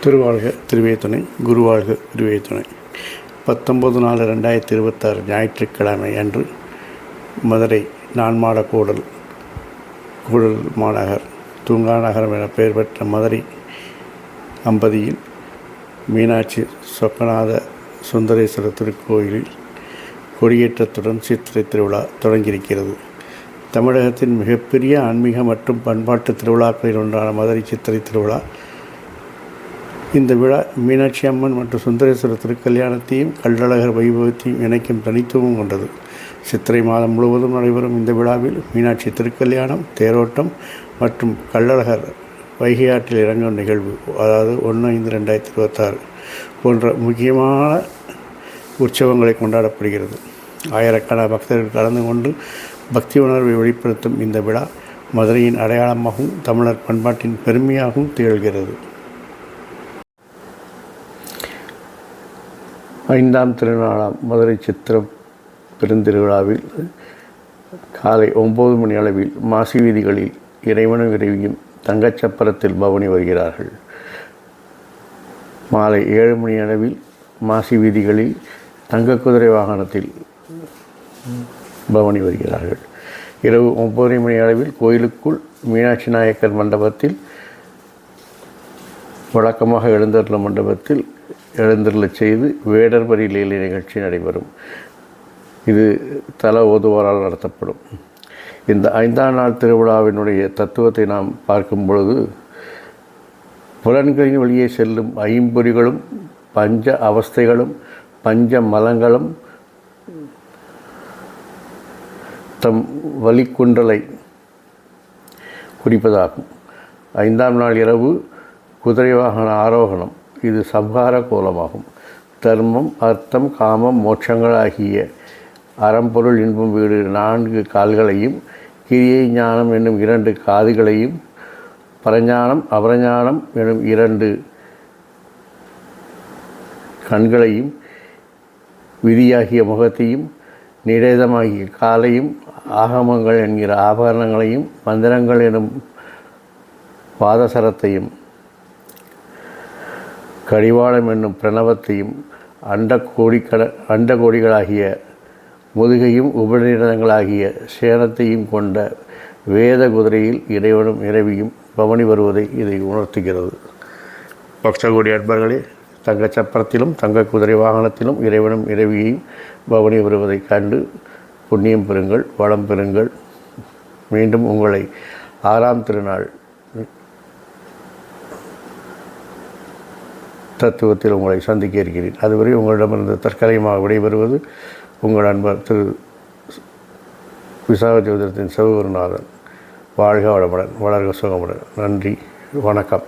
திருவாழ்க திருவே துணை, குருவாழ்க குருவே துணை. 19/4/2026 ஞாயிற்றுக்கிழமை அன்று மதுரை நான்மாட கூடல் மாநகர் தூங்கா நகரம் என பெயர் பெற்ற மதுரை அம்பதியில் மீனாட்சி சொக்கநாத சுந்தரேஸ்வரர் திருக்கோயிலில் கொடியேற்றத்துடன் சித்திரை திருவிழா தொடங்கியிருக்கிறது. தமிழகத்தின் மிகப்பெரிய ஆன்மீக மற்றும் பண்பாட்டு திருவிழாக்களில் ஒன்றான மதுரை சித்திரை திருவிழா. இந்த விழா மீனாட்சி அம்மன் மற்றும் சுந்தரேஸ்வரர் திருக்கல்யாணத்தையும் கள்ளழகர் வைபவத்தையும் இணைக்கும் தனித்துவம் கொண்டது. சித்திரை மாதம் முழுவதும் நடைபெறும் இந்த விழாவில் மீனாட்சி திருக்கல்யாணம், தேரோட்டம் மற்றும் கள்ளழகர் வைகை ஆற்றில் இறங்கும் நிகழ்வு, அதாவது 1/5/2026 போன்ற முக்கியமான உற்சவங்களை கொண்டாடப்படுகிறது. ஆயிரக்கணக்கான பக்தர்கள் கலந்து கொண்டு பக்தி உணர்வை வெளிப்படுத்தும் இந்த விழா மதுரையின் அடையாளமாகவும் தமிழர் பண்பாட்டின் பெருமையாகவும் திகழ்கிறது. 5ஆம் திருநாளாம் மதுரை சித்திர பெருந்திருவிழாவில் காலை 9 மணி அளவில் மாசி வீதிகளில் இறைவனும் இறைவியும் தங்கச்சப்பரத்தில் பவனி வருகிறார்கள். மாலை 7 மணி அளவில் மாசி வீதிகளில் தங்க குதிரை வாகனத்தில் பவனி வருகிறார்கள். இரவு 9 மணி அளவில் கோயிலுக்குள் மீனாட்சி நாயக்கர் மண்டபத்தில் வழக்கமாக எழுந்தருள மண்டபத்தில் எழுந்தருளச் செய்து வேடர் பரி லீலை நிகழ்ச்சி நடைபெறும். இது தல ஓதுவாரால் நடத்தப்படும். இந்த 5ஆம் நாள் திருவிழாவினுடைய தத்துவத்தை நாம் பார்க்கும் பொழுது, புலன்களின் வழியே செல்லும் ஐம்பொறிகளும் பஞ்ச அவஸ்தைகளும் பஞ்ச மலங்களும் தம் வலிக்குண்டலை குறிப்பதாகும். 5ஆம் நாள் இரவு குதிரை வாகன ஆரோகணம். இது சம்ஹார கோலமாகும். தர்மம், அர்த்தம், காமம், மோட்சங்கள் ஆகிய அறம்பொருள் இன்பம் வீடு 4 கால்களையும், கிரியை ஞானம் என்னும் 2 காதுகளையும், பரஞானம் அபரஞானம் என்னும் 2 கண்களையும், விதியாகிய முகத்தையும், நிடேதமாகிய காலையும், ஆகமங்கள் என்கிற ஆபரணங்களையும், மந்திரங்கள் எனும் பாதசரத்தையும், கடிவாளம் என்னும் பிரணவத்தையும், அண்டகோடிகளாகிய முதுகையும் உபநிடதங்களாகிய சேனத்தையும் கொண்ட வேத குதிரையில் இறைவனும் இறைவியும் பவனி வருவதை இதை உணர்த்துகிறது. பக்தகோடி அன்பர்களே, தங்கச் சப்பரத்திலும் தங்க குதிரை வாகனத்திலும் இறைவனும் இறைவியையும் பவனி வருவதை கண்டு புண்ணியம் பெறுங்கள், வளம் பெறுங்கள். மீண்டும் உங்களை 6ஆம் திருநாள் தத்துவத்தில் உங்களை சந்திக்க இருக்கிறேன். அதுவரை உங்களிடமிருந்து தற்காலிகமாக விடைபெறுவது உங்கள் அன்பர் திரு விசாக ஜோதிடத்தின் சிவகுருநாதன். வாழ்க வளமுடன், வளர்க சுகமுடன். நன்றி, வணக்கம்.